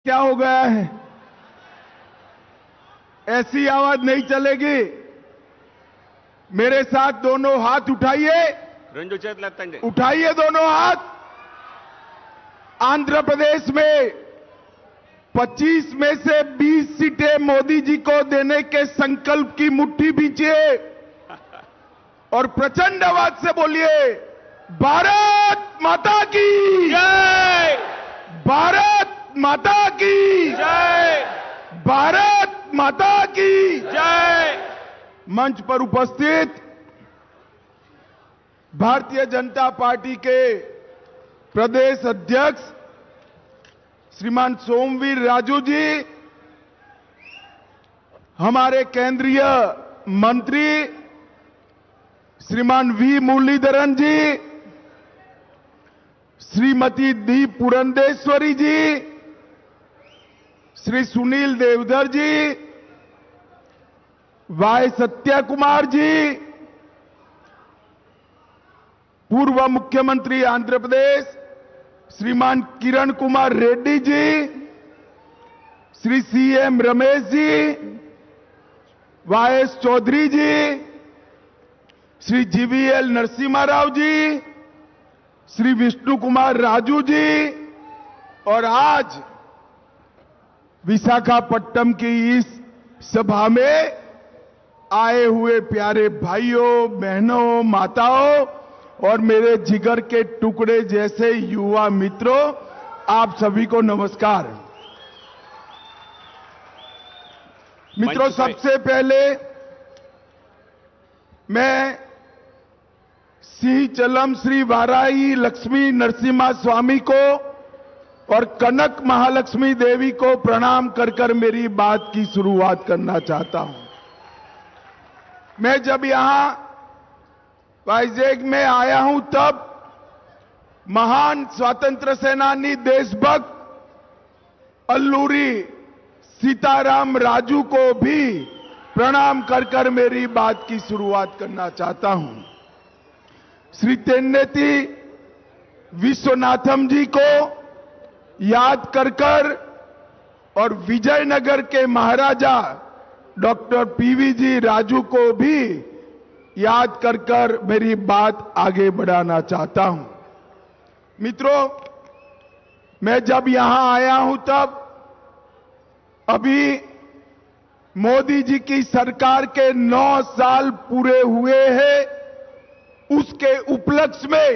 क्या हो गया है? ऐसी आवाज नहीं चलेगी। मेरे साथ दोनों हाथ उठाइए। उठाइए दोनों हाथ। आंध्र प्रदेश में 25 में से 20 सीटें मोदी जी को देने के संकल्प की मुट्ठी बींचिए और प्रचंड आवाज से बोलिए, भारत माता की जय, भारत माता की जय, भारत माता की जय। मंच पर उपस्थित भारतीय जनता पार्टी के प्रदेश अध्यक्ष श्रीमान सोमवीर राजू जी, हमारे केंद्रीय मंत्री Shriman V Muraleedharan ji, Shrimati D Purandeswari ji, Shri Sunil Deodhar ji, Y Satya Kumar ji, पूर्व मुख्यमंत्री Andhra Pradesh Shriman Kiran Kumar Reddy ji, Shri CM Ramesh ji, YS Chowdary ji, Shri GVL Narasimha Rao ji, Shri Vishnu Kumar Raju ji और आज विशाखापट्टनम की इस सभा में आए हुए प्यारे भाइयों, बहनों, माताओं और मेरे जिगर के टुकड़े जैसे युवा मित्रों, आप सभी को नमस्कार। मित्रों, सबसे पहले मैं सिंहचलम श्री वाराही लक्ष्मी नरसिम्हा स्वामी को और कनक महालक्ष्मी देवी को प्रणाम कर मेरी बात की शुरुआत करना चाहता हूं। मैं जब यहां वाइजैग में आया हूं तब महान स्वतंत्र सेनानी देशभक्त अल्लूरी सीताराम राजू को भी प्रणाम कर मेरी बात की शुरुआत करना चाहता हूं। श्री तेन्नेती विश्वनाथम जी को याद कर और विजयनगर के महाराजा डॉक्टर पीवी जी राजू को भी याद कर मेरी बात आगे बढ़ाना चाहता हूं। मित्रों, मैं जब यहां आया हूं तब अभी मोदी जी की सरकार के 9 साल पूरे हुए हैं। उसके उपलक्ष्य में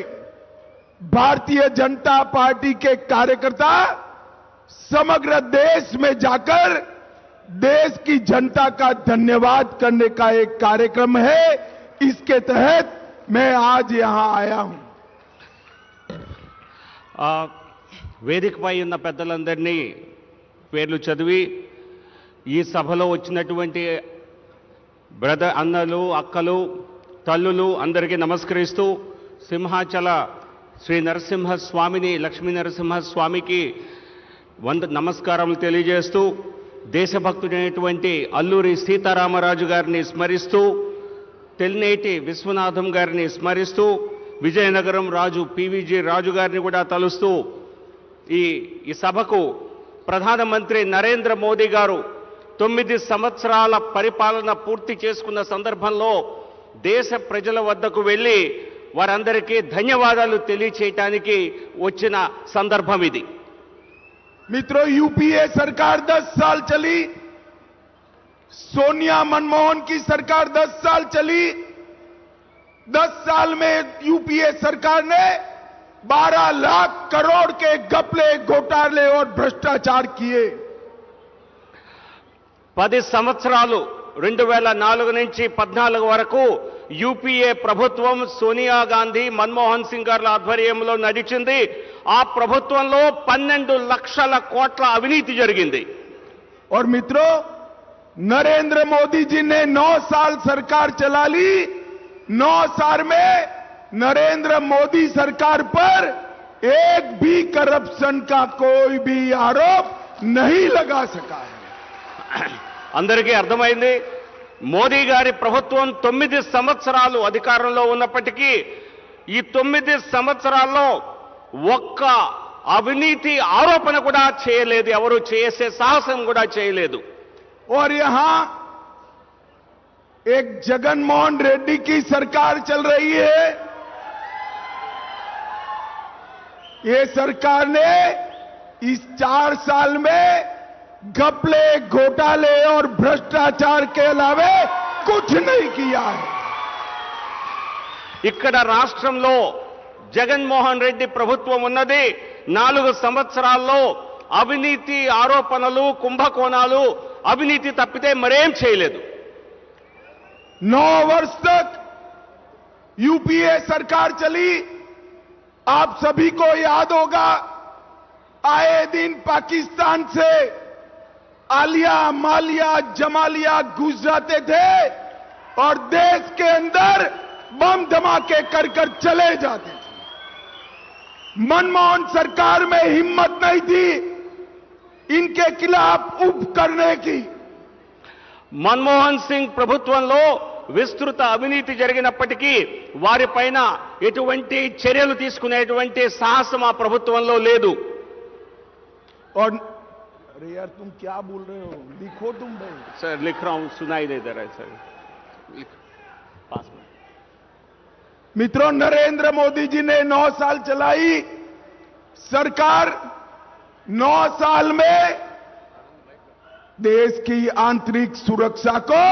भारतीय जनता पार्टी के कार्यकर्ता समग्र देश में जाकर देश की जनता का धन्यवाद करने का एक कार्यक्रम है। इसके तहत मैं आज यहां आया हूं। వేదికపై ఉన్న పెద్దలందరినీ పేర్లు చదివి ఈ సభలో వచ్చినటువంటి బ్రదర్ అన్నలు, అక్కలు, తల్లులు అందరికీ నమస్కరిస్తూ సింహాచల శ్రీ నరసింహ స్వామిని, లక్ష్మీ నరసింహ స్వామికి నమస్కారాలు తెలియజేస్తూ దేశభక్తుడైనటువంటి అల్లూరి సీతారామరాజు గారిని స్మరిస్తూ, తెల్నేటి విశ్వనాథం గారిని స్మరిస్తూ, విజయనగరం రాజు పీవీజీ రాజు గారిని కూడా తలుస్తూ ఈ సభకు ప్రధానమంత్రి నరేంద్ర మోదీ గారు 9 సంవత్సరాల పరిపాలన పూర్తి చేసుకున్న సందర్భంలో దేశ ప్రజల వద్దకు వెళ్లి వారందరికీ ధన్యవాదాలు తెలియచేయడానికి వచ్చిన సందర్భం ఇది। मित्रों, यूपीए सरकार 10 साल चली, सोनिया मनमोहन की सरकार 10 साल चली। 10 साल में यूपीए सरकार ने 12 लाख करोड़ के घपले, घोटाले और भ्रष्टाचार किए। 10 సంవత్సరాలు 2004 నుంచి 14 వరకు యూపీఏ ప్రభుత్వం సోనియా గాంధీ, మన్మోహన్ సింగ్ గారి ఆధ్వర్యంలో నడిచింది। ఆ ప్రభుత్వంలో 12 లక్షల కోట్ల అవినీతి జరిగింది। और मित्रों, नरेंद्र मोदी जी ने 9 साल सरकार चला ली। 9 साल में नरेंद्र मोदी सरकार पर एक भी करप्शन का कोई भी आरोप नहीं लगा सका है। అందరికీ అర్థమైంది, మోదీ గారి ప్రభుత్వం 9 సంవత్సరాలు అధికారంలో ఉన్నప్పటికీ ఈ 9 సంవత్సరాల్లో ఒక్క అవినీతి ఆరోపణ కూడా చేయలేదు, ఎవరు చేసే సాహసం కూడా చేయలేదు. और यहां एक जगनमोहन रेड्डी की सरकार चल रही है. ये सरकार ने इस 4 साल में घपले, घोटाले और भ्रष्टाचार के अलावे कुछ नहीं किया है. ఇక్కడ రాష్ట్రంలో జగన్మోహన్ రెడ్డి ప్రభుత్వం ఉన్నది. 4 సంవత్సరాల్లో అవినీతి ఆరోపణలు, కుంభకోణాలు, అవినీతి తప్పితే మరేం చేయలేదు. 9 वर्ष तक यूपीए सरकार चली. आप सभी को याद होगा, आए दिन पाकिस्तान से आलिया, मालिया, जमालिया घुस जाते थे और देश के अंदर बम धमाके कर कर चले जाते थे. मनमोहन सरकार में हिम्मत नहीं थी इनके खिलाफ उप करने की. మన్మోహన్ సింగ్ ప్రభుత్వంలో విస్తృత అవినీతి జరిగినప్పటికీ వారిపైన ఎటువంటి చర్యలు తీసుకునేటువంటి సాహసం ఆ ప్రభుత్వంలో లేదు. और अरे यार तुम क्या बोल रहे हो, लिखो तुम भाई. सर लिख रहा हूं, सुनाई नहीं दे रहा है सर. पास में मित्रों, नरेंद्र मोदी जी ने 9 साल चलाई सरकार. 9 साल में देश की आंतरिक सुरक्षा को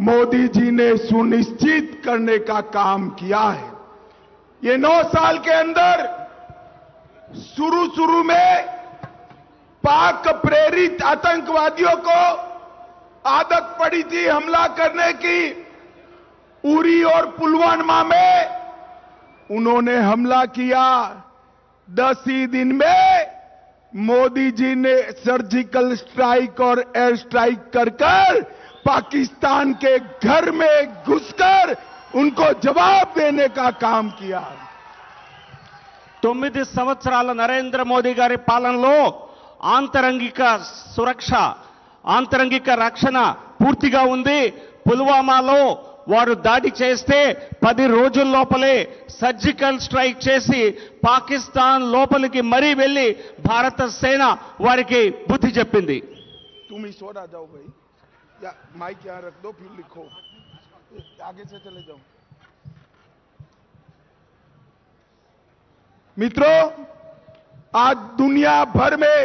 मोदी जी ने सुनिश्चित करने का काम किया है. ये 9 साल के अंदर शुरू में पाक प्रेरित आतंकवादियों को आदत पड़ी थी हमला करने की. उरी और पुलवामा में उन्होंने हमला किया. 10 ही दिन में मोदी जी ने सर्जिकल स्ट्राइक और एयर स्ट्राइक कर पाकिस्तान के घर में घुसकर उनको जवाब देने का काम किया. 9 సంవత్సరాల నరేంద్ర మోదీ గారి పాలనలో ఆంతరంగిక సురక్ష, ఆంతరంగిక రక్షణ పూర్తిగా ఉంది. పుల్వామాలో వారు దాడి చేస్తే 10 రోజుల లోపలే సర్జికల్ స్ట్రైక్ చేసి పాకిస్తాన్ లోపలికి మరీ వెళ్లి భారత సేన వారికి బుద్ధి చెప్పింది. तुम ही सो जाओ भाई, या माइक यहां रख दो, फिर लिखो, आगे से चले जाओ. मित्रों, आज दुनिया भर में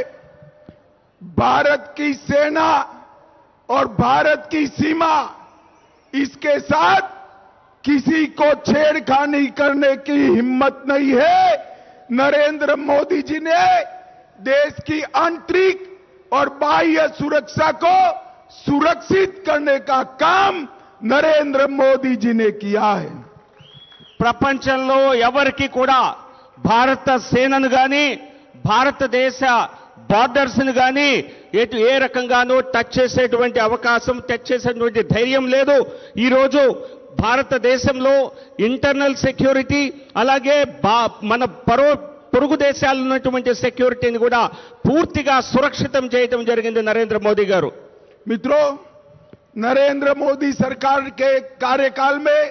भारत की सेना और भारत की सीमा, इसके साथ किसी को छेड़खानी करने की हिम्मत नहीं है. नरेंद्र मोदी जी ने देश की आंतरिक और बाह्य सुरक्षा को सुरक्षित करने का काम नरेंद्र मोदी जी ने किया है. ప్రపంచంలో ఎవరికి కూడా భారత సేనను గాని, భారతదేశ బార్డర్స్ ను గాని ఏ రకంగానూ టచ్ చేసేటువంటి అవకాశం, టచ్ చేసేటువంటి ధైర్యం లేదు. ఈ రోజు భారతదేశంలో ఇంటర్నల్ సెక్యూరిటీ, అలాగే మన పొరుగు దేశాల్లో ఉన్నటువంటి సెక్యూరిటీని కూడా పూర్తిగా సురక్షితం చేయడం జరిగింది నరేంద్ర మోదీ గారు. मित्रों, नरेंद्र मोदी सरकार के कार्यकाल में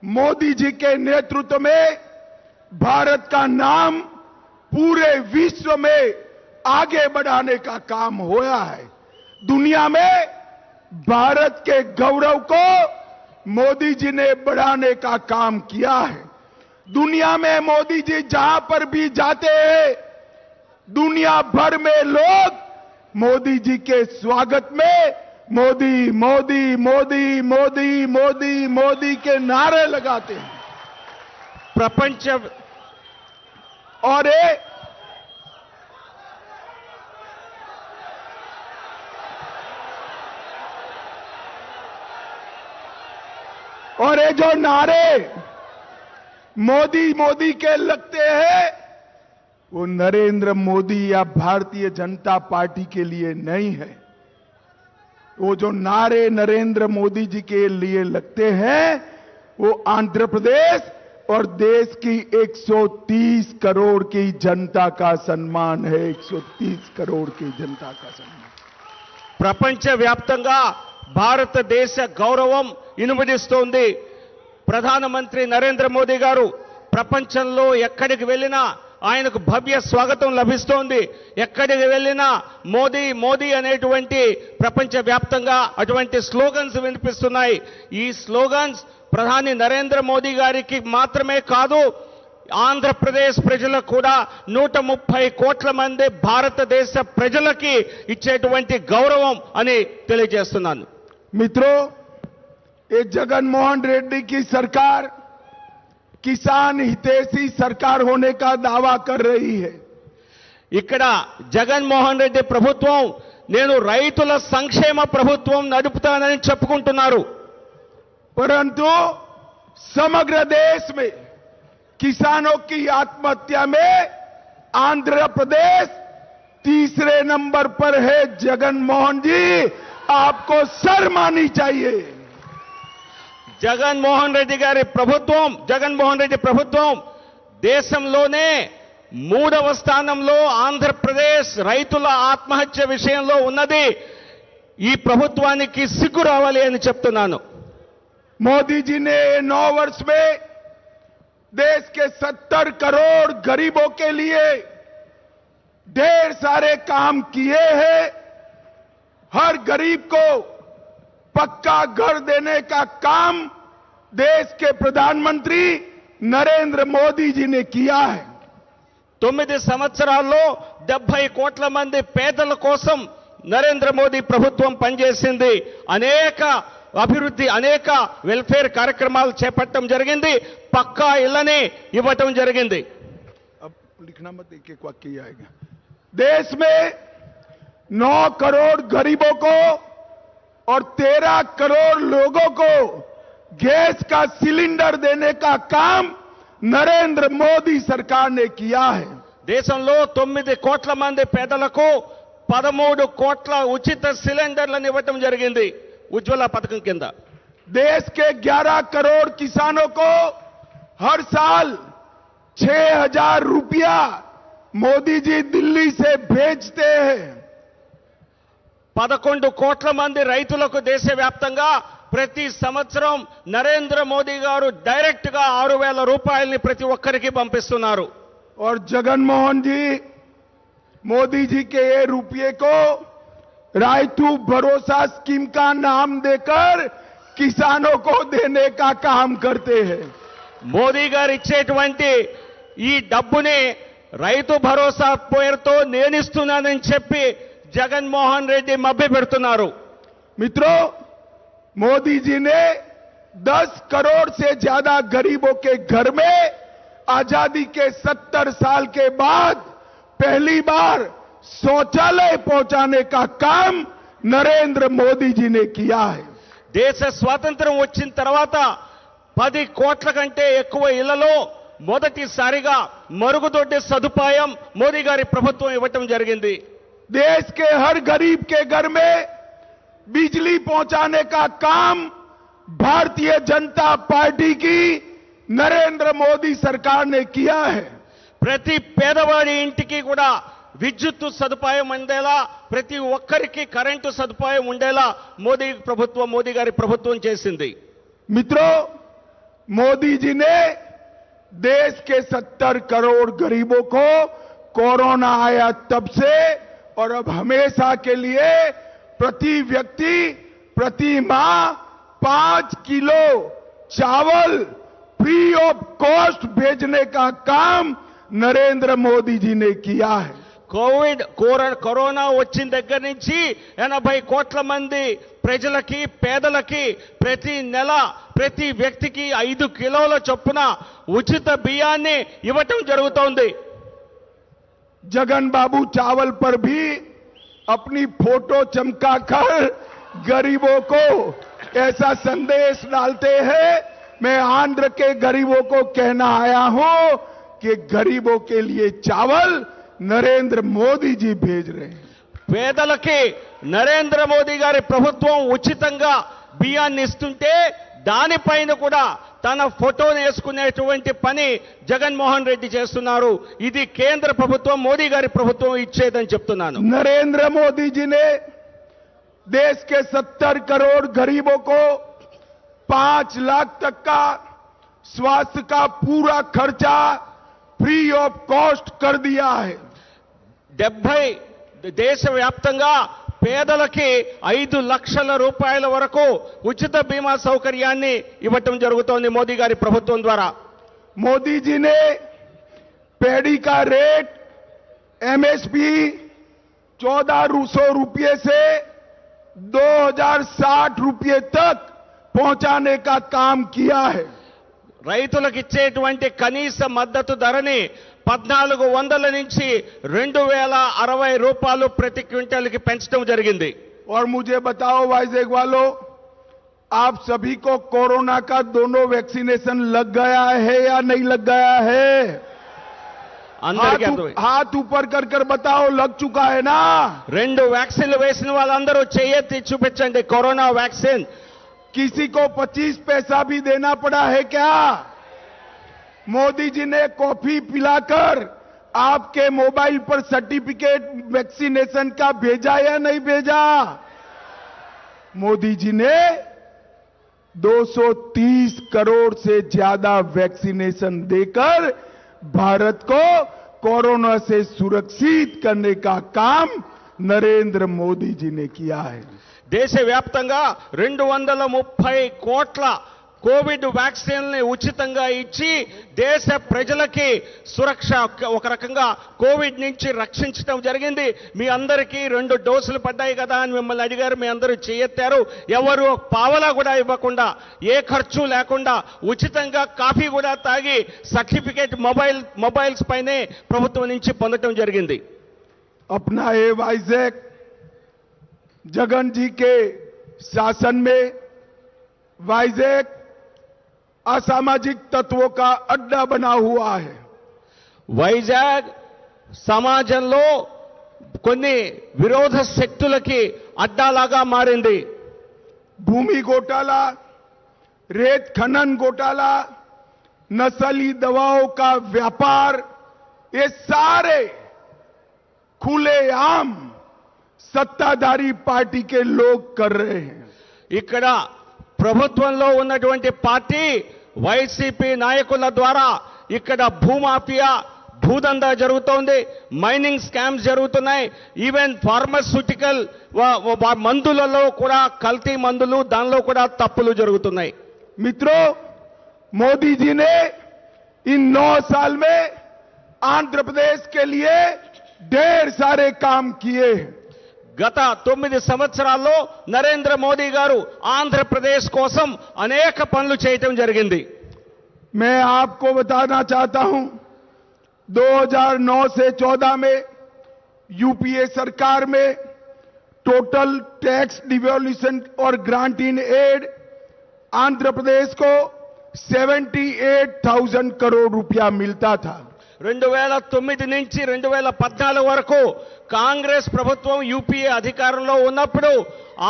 मोदी जी के नेतृत्व में भारत का नाम पूरे विश्व में आगे बढ़ाने का काम होया है. दुनिया में भारत के गौरव को मोदी जी ने बढ़ाने का काम किया है. दुनिया में मोदी जी जहां पर भी जाते हैं, दुनिया भर में लोग मोदी जी के स्वागत में मोदी मोदी मोदी मोदी मोदी मोदी के नारे लगाते हैं. प्रपंच और ये जो नारे मोदी मोदी के लगते हैं, वो नरेंद्र मोदी या भारतीय जनता पार्टी के लिए नहीं है. वो जो नारे नरेंद्र मोदी जी के लिए लगते हैं, वो आंध्र प्रदेश और देश की 130 करोड़ की जनता का सम्मान है. 130 करोड़ की जनता का सम्मान. ప్రపంచ వ్యాప్తంగా భారతదేశ గౌరవం ఇనుమడిస్తోంది. ప్రధానమంత్రి నరేంద్ర మోదీ గారు ప్రపంచంలో ఎక్కడికి వెళ్ళినా ఆయనకు భవ్య స్వాగతం లభిస్తోంది. ఎక్కడికి వెళ్ళినా మోదీ మోదీ అనేటువంటి ప్రపంచవ్యాప్తంగా అటువంటి స్లోగన్స్ వినిపిస్తున్నాయి. ఈ స్లోగన్స్ ప్రధాని నరేంద్ర మోదీ గారికి మాత్రమే కాదు, ఆంధ్రప్రదేశ్ ప్రజలకు కూడా 130 కోట్ల మంది భారతదేశ ప్రజలకి ఇచ్చేటువంటి గౌరవం అని తెలియజేస్తున్నాను. मित्रों, ये जगनमोहन रेड्डी की सरकार किसान हितैषी सरकार होने का दावा कर रही है. ఇక్కడ జగన్మోహన్ రెడ్డి ప్రభుత్వం నేను రైతుల సంక్షేమ ప్రభుత్వం నడుపుతానని చెప్పుకుంటున్నారు. परंतु समग्र देश में किसानों की आत्महत्या में आंध्र प्रदेश तीसरे नंबर पर है. जगनमोहन जी, आपको शर्म आनी चाहिए. జగన్మోహన్ రెడ్డి ప్రభుత్వం దేశంలోనే 3వ స్థానంలో ఆంధ్రప్రదేశ్ రైతుల ఆత్మహత్య విషయంలో ఉన్నది. ఈ ప్రభుత్వానికి సిగ్గు రావాలి అని చెప్తున్నాను. मोदी जी ने 9 वर्ष में देश के 70 करोड़ गरीबों के लिए ढेर सारे काम किए हैं. हर गरीब को पक्का घर देने का काम देश के प्रधानमंत्री नरेंद्र मोदी जी ने किया है. 9 సంవత్సరాల్లో 70 కోట్ల మంది పేదల కోసం నరేంద్ర మోదీ ప్రభుత్వం పనిచేసింది. అనేక అభివృద్ధి, అనేక వెల్ఫేర్ కార్యక్రమాలు చేపట్టడం జరిగింది. పక్కా ఇళ్లని ఇవ్వటం జరిగింది. अब लिखना मत, एक वाक्य ही आएगा. देश में 9 करोड़ गरीबों को और 13 करोड़ लोगों को गैस का सिलेंडर देने का काम नरेंद्र मोदी सरकार ने किया है. దేశంలో 9 కోట్ల మంది పేదలకు 13 కోట్ల ఉచిత సిలిండర్లను ఇవ్వటం జరిగింది ఉజ్వల పథకం కింద. देश के 11 करोड़ किसानों को हर साल 6,000 रुपया मोदी जी दिल्ली से भेजते हैं. 11 కోట్ల మంది రైతులకు దేశవ్యాప్తంగా ప్రతి సంవత్సరం నరేంద్ర మోదీ గారు డైరెక్ట్ గా 6,000 రూపాయలని ప్రతి ఒక్కరికి పంపిస్తున్నారు. और जगनमोहन जी मोदी जी के ये रुपये को रायतू भरोसा स्कीम का नाम देकर किसानों को देने का काम करते हैं. మోదీ గారు ఇచ్చేటువంటి ఈ డబ్బుని రైతు భరోసా పేరుతో నేనిస్తున్నానని చెప్పి జగన్మోహన్ రెడ్డి మభ్యపెడుతున్నారు. मित्रों, मोदी जी ने 10 करोड़ से ज्यादा गरीबों के घर में आजादी के 70 साल के बाद पहली बार शौचालय पहुंचाने का काम नरेंद्र मोदी जी ने किया है. దేశ స్వాతంత్రం వచ్చిన తర్వాత 10 కోట్ల కంటే ఎక్కువ ఇళ్లలో మొదటిసారిగా మరుగుదొడ్డి సదుపాయం మోదీ గారి ప్రభుత్వం ఇవ్వటం జరిగింది. देश के हर गरीब के घर में बिजली पहुंचाने का काम भारतीय जनता पार्टी की नरेंद्र मोदी सरकार ने किया है. ప్రతి పేదవాడి ఇంటికి కూడా విద్యుత్ సదుపాయం ఉండేలా, ప్రతి ఒక్కరికి కరెంటు సదుపాయం ఉండేలా మోదీ గారి ప్రభుత్వం చేసింది. मित्रों, मोदी जी ने देश के 70 करोड़ गरीबों को कोरोना आया तब से और अब हमेशा के लिए प्रति व्यक्ति प्रति माह 5 किलो चावल फ्री ऑफ कॉस्ट भेजने का काम नरेंद्र मोदी जी ने किया है. కరోనా వచ్చిన దగ్గర నుంచి 80 కోట్ల మంది ప్రజలకి, పేదలకి ప్రతి నెల ప్రతి వ్యక్తికి 5 కిలోల చొప్పున ఉచిత బియ్యాన్ని ఇవ్వటం జరుగుతోంది. जगन बाबू चावल पर भी अपनी फोटो चमकाकर गरीबों को ऐसा संदेश डालते हैं. मैं आंध्र के गरीबों को कहना आया हूं कि गरीबों के लिए चावल नरेंद्र मोदी जी भेज रहे हैं. పేదలకి నరేంద్ర మోదీ గారి ప్రభుత్వం ఉచితంగా బియ్యాన్ని ఇస్తుంటే దానిపైన కూడా తన ఫోటోను వేసుకునేటువంటి పని జగన్మోహన్ రెడ్డి చేస్తున్నారు. ఇది కేంద్ర ప్రభుత్వం, మోదీ గారి ప్రభుత్వం ఇచ్చేదని చెప్తున్నాను. नरेंद्र मोदी जी ने देश के 70 करोड़ गरीबों को 5 लाख तक का स्वास्थ्य का पूरा खर्चा फ्री ऑफ कॉस्ट कर दिया है। 70 దేశవ్యాప్తంగా పేదలకి 5 లక్షల రూపాయల వరకు ఉచిత బీమా సౌకర్యాన్ని ఇవ్వటం జరుగుతోంది మోదీ గారి ప్రభుత్వం ద్వారా। मोदी जी ने पैडी का रेट एमएसपी 1400 रुपये से 2060 रुपये तक पहुंचाने का काम किया है। రైతులకు ఇచ్చేటువంటి కనీస మద్దతు ధరని 1400 నుంచి 2060 రూపాయలు ప్రతి క్వింటాల్కి పెంచడం జరిగింది। और मुझे बताओ वाइजेक वालों, आप सभी को कोरोना का दोनों वैक्सीनेशन लग गया है या नहीं लग गया है? అందరికీ అర్థమైంది। हाथ ऊपर कर कर बताओ, लग चुका है ना? 2 వ్యాక్సిన్లు వేసిన వాళ్ళందరూ చేయెత్తి చూపించండి కరోనా వ్యాక్సిన్। किसी को 25 पैसा भी देना पड़ा है क्या? मोदी जी ने कॉफी पिलाकर आपके मोबाइल पर सर्टिफिकेट वैक्सीनेशन का भेजा या नहीं भेजा? मोदी जी ने 230 करोड़ से ज्यादा वैक्सीनेशन देकर भारत को कोरोना से सुरक्षित करने का काम नरेंद्र मोदी जी ने किया है। దేశవ్యాప్తంగా 230 కోట్ల కోవిడ్ వ్యాక్సిన్లని ఉచితంగా ఇచ్చి దేశ ప్రజలకి సురక్ష ఒక రకంగా కోవిడ్ నుంచి రక్షించడం జరిగింది। మీ అందరికీ 2 డోసులు పడ్డాయి కదా అని మిమ్మల్ని అడిగారు, మీ అందరూ చేయెత్తారు। ఎవరు పావలా కూడా ఇవ్వకుండా ఏ ఖర్చు లేకుండా ఉచితంగా కాఫీ కూడా తాగి సర్టిఫికేట్ మొబైల్స్ పైనే ప్రభుత్వం నుంచి పొందడం జరిగింది। अपना ये वाइजेक जगन जी के शासन में वाइजेक असामाजिक तत्वों का अड्डा बना हुआ है। వైజాగ్ సమాజంలో కొన్ని విరోధ శక్తులకి అడ్డాలాగా మారింది। भूमि घोटाला, रेत खनन घोटाला, नस्ली दवाओं का व्यापार, ये सारे खुलेआम सत्ताधारी पार्टी के लोग कर रहे हैं। ఇక్కడ ప్రభుత్వంలో ఉన్నటువంటి పార్టీ వైసీపీ నాయకుల ద్వారా ఇక్కడ భూమాఫియా భూదందా జరుగుతోంది, మైనింగ్ స్కామ్స్ జరుగుతున్నాయి, ఈవెన్ ఫార్మాస్యూటికల్ మందులలో కూడా కల్తీ మందులు దానిలో కూడా తప్పులు జరుగుతున్నాయి। मित्रों, मोदी जी ने इन 9 साल में आंध्र प्रदेश के लिए ढेर सारे काम किए हैं। గత 9 సంవత్సరాల్లో నరేంద్ర మోదీ గారు ఆంధ్రప్రదేశ్ కోసం అనేక పనులు చేయటం జరిగింది। मैं आपको बताना चाहता हूं, 2009 से 14 में यूपीए सरकार में टोटल टैक्स डिवोल्यूशन और grant in aid Andhra Pradesh को 78,000 करोड़ रुपया मिलता था। 2009 నుంచి 2014 వరకు కాంగ్రెస్ ప్రభుత్వం యూపీఏ అధికారంలో ఉన్నప్పుడు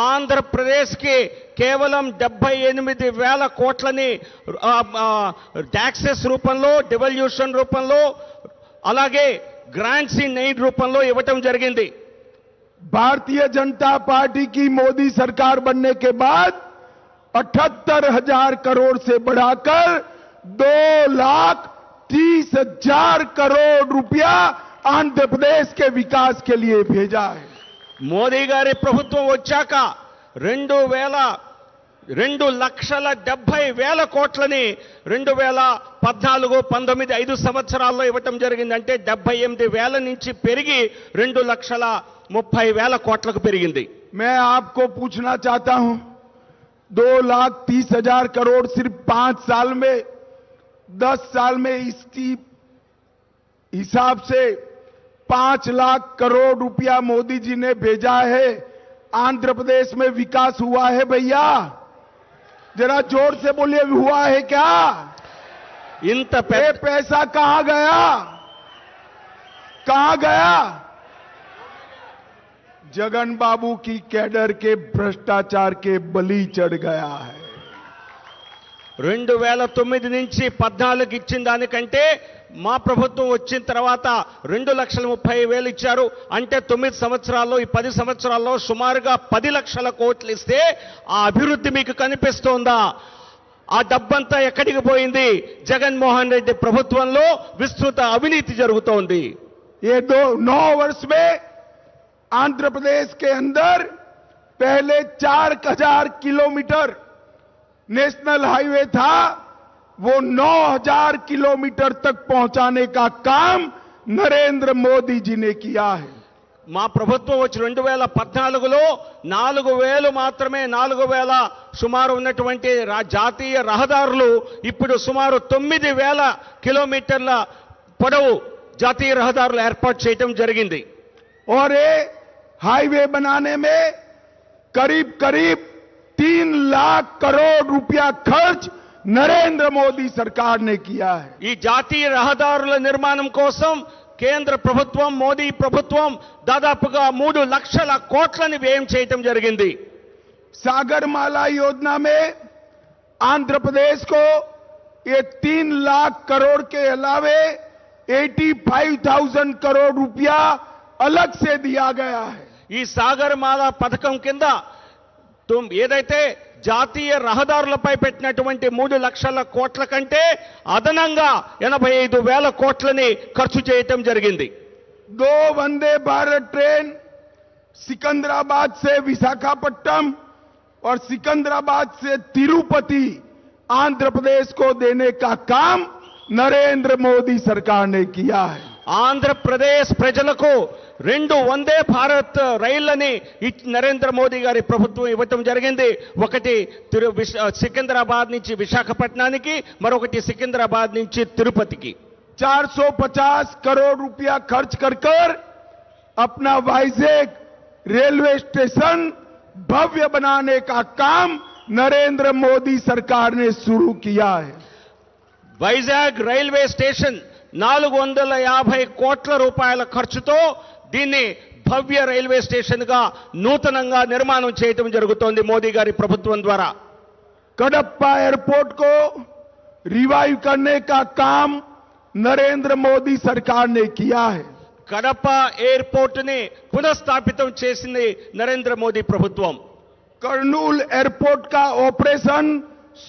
ఆంధ్రప్రదేశ్కి కేవలం 78,000 కోట్లని ట్యాక్సెస్ రూపంలో, డివల్యూషన్ రూపంలో, అలాగే గ్రాంట్స్ ఇన్ ఎయిడ్ రూపంలో ఇవ్వటం జరిగింది। भारतीय जनता पार्टी की मोदी सरकार बनने के बाद 78,000 करोड़ से बढ़ाकर 2,30,000 करोड़ रुपया आंध्र प्रदेश के विकास के लिए भेजा है। మోదీ గారి ప్రభుత్వం వచ్చాక 2,70,000 కోట్లని 2014-19 5 సంవత్సరాల్లో ఇవ్వటం జరిగింది। అంటే 78,000 నుంచి పెరిగి 2,30,000 కోట్లకు పెరిగింది। मैं आपको पूछना चाहता हूं, 2,30,000 करोड़ सिर्फ 5 साल में, 10 साल में इसकी हिसाब से 5 लाख करोड़ रुपया मोदी जी ने भेजा है। आंध्र प्रदेश में विकास हुआ है भैया? जरा जोर से बोलिए, हुआ है क्या? ఇంత ये पैसा कहां गया? कहां गया? जगन बाबू की कैडर के भ्रष्टाचार के बलि चढ़ गया है। 2009 నుంచి 14 ఇచ్చిన దానికంటే మా ప్రభుత్వం వచ్చిన తర్వాత 2,30,000 ఇచ్చారు। అంటే 9 సంవత్సరాల్లో, ఈ 10 సంవత్సరాల్లో సుమారుగా 10 లక్షల కోట్లు ఇస్తే ఆ అభివృద్ధి మీకు కనిపిస్తోందా? ఆ డబ్బంతా ఎక్కడికి పోయింది? జగన్మోహన్ రెడ్డి ప్రభుత్వంలో విస్తృత అవినీతి జరుగుతోంది. ये 9 वर्ष में आंध्र प्रदेश के अंदर पहले 4000 किलोमीटर नेशनल हाईवे था, वो 9000 किलोमीटर तक पहुंचाने का काम नरेंद्र मोदी जी ने किया है। మా ప్రభుత్వం వచ్చి 2014లో 4000 మాత్రమే 4000 సుమారు ఉన్నటువంటి జాతీయ రహదారులు ఇప్పుడు సుమారు 9000 కిలోమీటర్ల పొడవు జాతీయ రహదారులు ఏర్పాటు చేయడం జరిగింది. और ये हाईवे बनाने में करीब करीब 3 लाख करोड़ रुपया खर्च नरेंद्र मोदी सरकार ने किया है। ఈ జాతీయ రహదారుల నిర్మాణం కోసం కేంద్ర ప్రభుత్వం, మోదీ ప్రభుత్వం దాదాపుగా 3 లక్షల కోట్లని వ్యయం చేయడం జరిగింది. सागरमाला योजना में आंध्र प्रदेश को ये 3 लाख करोड़ के अलावे 85,000 करोड़ रुपया अलग से दिया गया है। ఈ సాగర్మాల పథకం కింద ఏదైతే జాతీయ రహదారులపై పెట్టినటువంటి 3 లక్షల కోట్ల కంటే అదనంగా 85,000 కోట్లని ఖర్చు చేయటం జరిగింది. 2 वंदे भारत ट्रेन सिकंदराबाद से विशाखापट्टनम और सिकंदराबाद से तिरुपति आंध्र प्रदेश को देने का काम नरेंद्र मोदी सरकार ने किया है। ఆంధ్రప్రదేశ్ ప్రజలకు 2 వందే భారత్ రైళ్లని నరేంద్ర మోదీ గారి ప్రభుత్వం ఇవ్వటం జరిగింది. ఒకటి సికింద్రాబాద్ నుంచి విశాఖపట్నానికి, మరొకటి సికింద్రాబాద్ నుంచి తిరుపతికి. 450 करोड़ रुपया खर्च कर अपना वाइजैक रेलवे स्टेशन भव्य बनाने का काम नरेंद्र मोदी सरकार ने शुरू किया है। వైజాగ్ రైల్వే స్టేషన్ 450 కోట్ల రూపాయల ఖర్చుతో దీన్ని భవ్య రైల్వే స్టేషన్ గా నూతనంగా నిర్మాణం చేయడం జరుగుతోంది మోదీ గారి ప్రభుత్వం ద్వారా. कडप्पा एयरपोर्ट को रिवाइव करने का काम नरेंद्र मोदी सरकार ने किया है। కడప ఎయిర్పోర్ట్ ని పునఃస్థాపితం చేసింది నరేంద్ర మోదీ ప్రభుత్వం. कर्नूल एयरपोर्ट का ऑपरेशन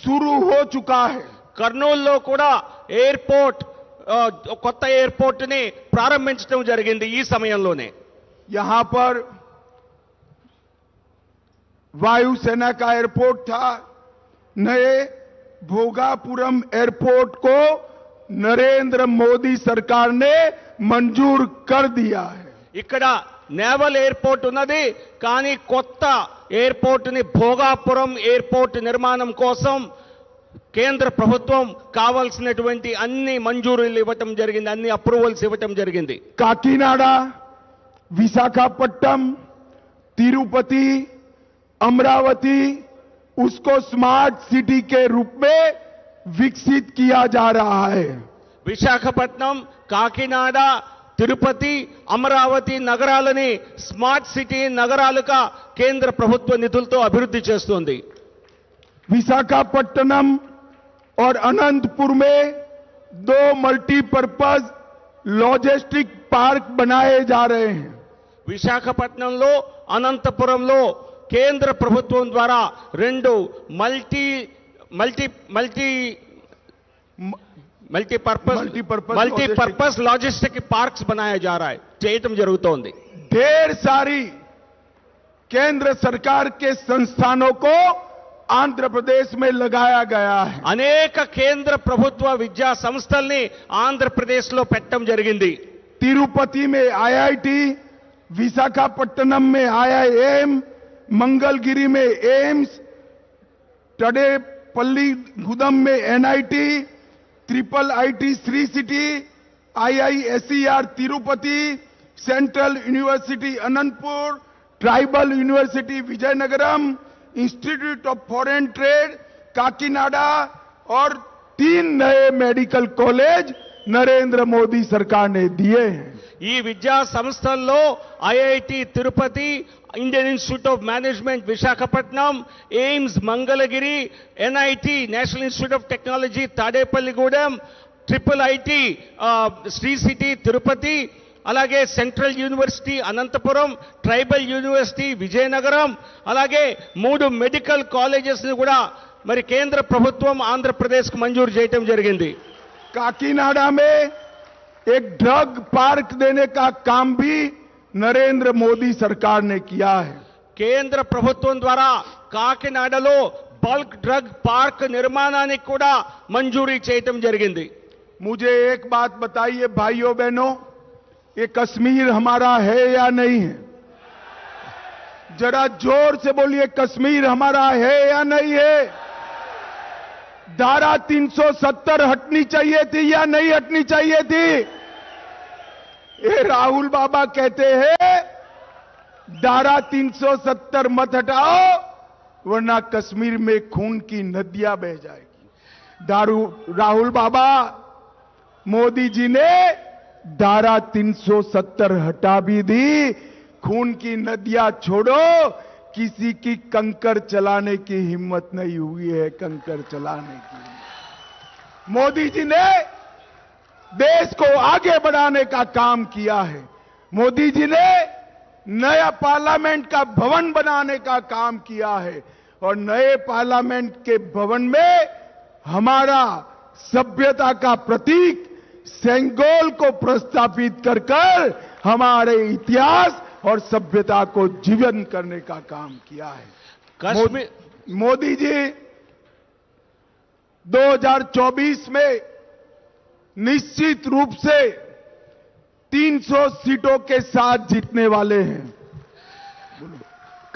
शुरू हो चुका है। కర్నూలులో కూడా కొత్త ఎయిర్పోర్ట్ ని ప్రారంభించడం జరిగింది ఈ సమయంలోనే. यहां पर वायुसेना का एयरपोर्ट था, नए भोगापुरम एयरपोर्ट को नरेंद्र मोदी सरकार ने मंजूर कर दिया है। ఇక్కడ నేవల్ ఎయిర్పోర్ట్ ఉన్నది, కానీ కొత్త ఎయిర్పోర్ట్ ని భోగాపురం ఎయిర్పోర్ట్ నిర్మాణం కోసం కేంద్ర ప్రభుత్వం కావాల్సినటువంటి అన్ని మంజూరీలు ఇవ్వటం జరిగింది, అన్ని అప్రూవల్స్ ఇవ్వటం జరిగింది. काकीनाडा, विशाखापट्टनम, तिरुपति, अमरावती उसको स्मार्ट सिटी के रूप में विकसित किया जा रहा है। విశాఖపట్నం, కాకినాడ, తిరుపతి, అమరావతి నగరాలని స్మార్ట్ సిటీ నగరాలుగా కేంద్ర ప్రభుత్వ నిధులతో అభివృద్ధి చేస్తోంది. विशाखापट्टनम और अनंतपुर में 2 मल्टीपर्पज लॉजिस्टिक पार्क बनाए जा रहे हैं। విశాఖపట్నంలో, అనంతపురంలో కేంద్ర ప్రభుత్వం ద్వారా 2 मल्टीपर्पज लॉजिस्टिक पार्क्स बनाया जा रहा है, చేయటం జరుగుతోంది. ढेर सारी केंद्र सरकार के संस्थानों को आंध्र प्रदेश में लगाया गया है। అనేక కేంద్ర ప్రభుత్వ విద్యా సంస్థల్ని ఆంధ్రప్రదేశ్ లో పెట్టడం జరిగింది. तिरुपति में IIT, विशाखापट्टनम में IIM, मंगलगिरी में एम्स, टडेपल्ली गुदम में NIT, triple IT Shri city, IISER Tirupati, central university Anantapur, tribal university Vizianagaram, institute of foreign trade Kakinada और 3 नए मेडिकल कॉलेज नरेंद्र मोदी सरकार ने दिए हैं। ఈ విద్యా సంస్థల్లో IIT Tirupati, Indian Institute of Management Visakhapatnam, AIIMS Mangalagiri, NIT National Institute of Technology Tadepalligudem, triple IT Sri City Tirupati, అలాగే central university Anantapuram, tribal university Vizianagaram, అలాగే 3 మెడికల్ కాలేజెస్ ని కూడా మరి కేంద్ర ప్రభుత్వం ఆంధ్రప్రదేశ్కు మంజూరు చేయటం జరిగింది. काकीनाडा में एक ड्रग पार्क देने का काम भी नरेंद्र मोदी सरकार ने किया है. కేంద్ర ప్రభుత్వం ద్వారా కాకినాడలో బల్క్ డ్రగ్ పార్క్ నిర్మాణానికి కూడా మంజూరీ చేయటం జరిగింది. मुझे एक बात बताइए भाइयों बहनों, ये कश्मीर हमारा है या नहीं है? जरा जोर से बोलिए, कश्मीर हमारा है या नहीं है? धारा 370 हटनी चाहिए थी या नहीं हटनी चाहिए थी? ये राहुल बाबा कहते हैं धारा 370 मत हटाओ वरना कश्मीर में खून की नदियां बह जाएगी. राहुल बाबा, मोदी जी ने धारा 370 हटा भी दी. खून की नदियां छोड़ो, किसी की कंकर चलाने की हिम्मत नहीं हुई है. कंकर चलाने की मोदी जी ने देश को आगे बढ़ाने का काम किया है. मोदी जी ने नया पार्लियामेंट का भवन बनाने का काम किया है और नए पार्लियामेंट के भवन में हमारा सभ्यता का प्रतीक सेंगोल को प्रस्थापित कर हमारे इतिहास और सभ्यता को जीवन करने का काम किया है. मोदी जी 2024 में निश्चित रूप से 300 सीटों के साथ जीतने वाले हैं.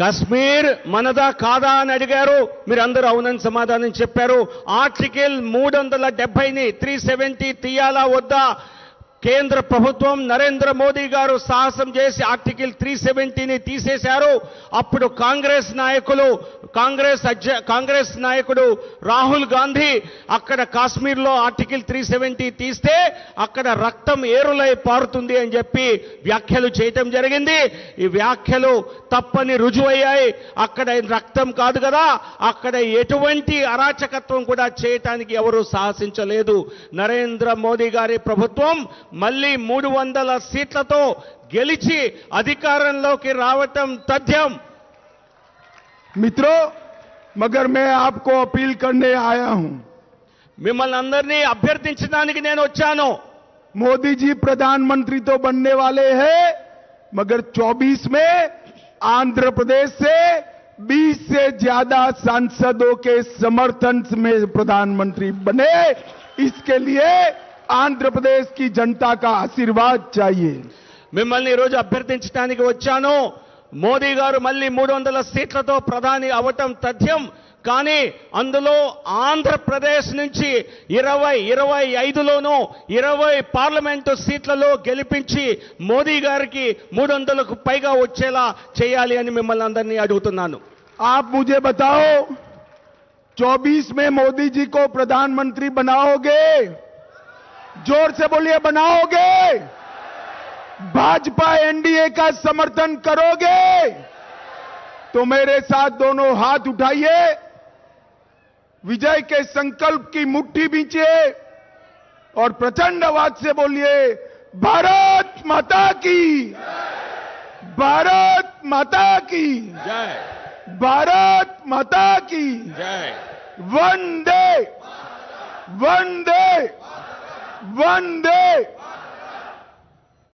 కశ్మీర్ మనదా కాదా అని అడిగారు. మీరందరూ అవునని సమాధానం చెప్పారు. ఆర్టికల్ 370ని 370 తీయాలా వద్దా? కేంద్ర ప్రభుత్వం నరేంద్ర మోదీ గారు సాహసం చేసి ఆర్టికల్ 370ని తీసేశారు. అప్పుడు కాంగ్రెస్ నాయకుడు రాహుల్ గాంధీ అక్కడ కాశ్మీర్లో ఆర్టికల్ 370 తీస్తే అక్కడ రక్తం ఏరులై పారుతుంది అని చెప్పి వ్యాఖ్యలు చేయటం జరిగింది. ఈ వ్యాఖ్యలు తప్పని రుజువయ్యాయి. అక్కడ రక్తం కాదు కదా, అక్కడ ఎటువంటి అరాచకత్వం కూడా చేయటానికి ఎవరూ సాహసించలేదు. నరేంద్ర మోదీ గారి ప్రభుత్వం మళ్ళీ 300 సీట్లతో గెలిచి అధికారంలోకి రావటం తథ్యం. मित्रों, मगर मैं आपको अपील करने आया हूं. మిమ్మల్ని అందరినీ అభ్యర్థించడానికి నేను వచ్చాను. मोदी जी प्रधानमंत्री तो बनने वाले हैं, मगर 24 में आंध्र प्रदेश से 20 से ज्यादा सांसदों के समर्थन में प्रधानमंत्री बने. इसके लिए आंध्र प्रदेश की जनता का आशीर्वाद चाहिए. మిమ్మల్ని ఈరోజు అభ్యర్థించడానికి వచ్చాను. మోదీ గారు మళ్ళీ 300 సీట్లతో ప్రధాని అవటం తథ్యం. కానీ అందులో ఆంధ్రప్రదేశ్ నుంచి 25లోనూ 20 పార్లమెంటు సీట్లలో గెలిపించి మోదీ గారికి 300కు పైగా వచ్చేలా చేయాలి అని మిమ్మల్ని అందరినీ అడుగుతున్నాను. आप मुझे बताओ, 24 में मोदी जी को प्रधानमंत्री बनाओगे? जोर से बोलिए, बनाओगे? भाजपा एनडीए का समर्थन करोगे? तो मेरे साथ दोनों हाथ उठाइए, विजय के संकल्प की मुट्ठी बींचिए और प्रचंड आवाज से बोलिए, भारत माता की, भारत माता की जय, भारत माता की जय. वंदे वंदे वंदे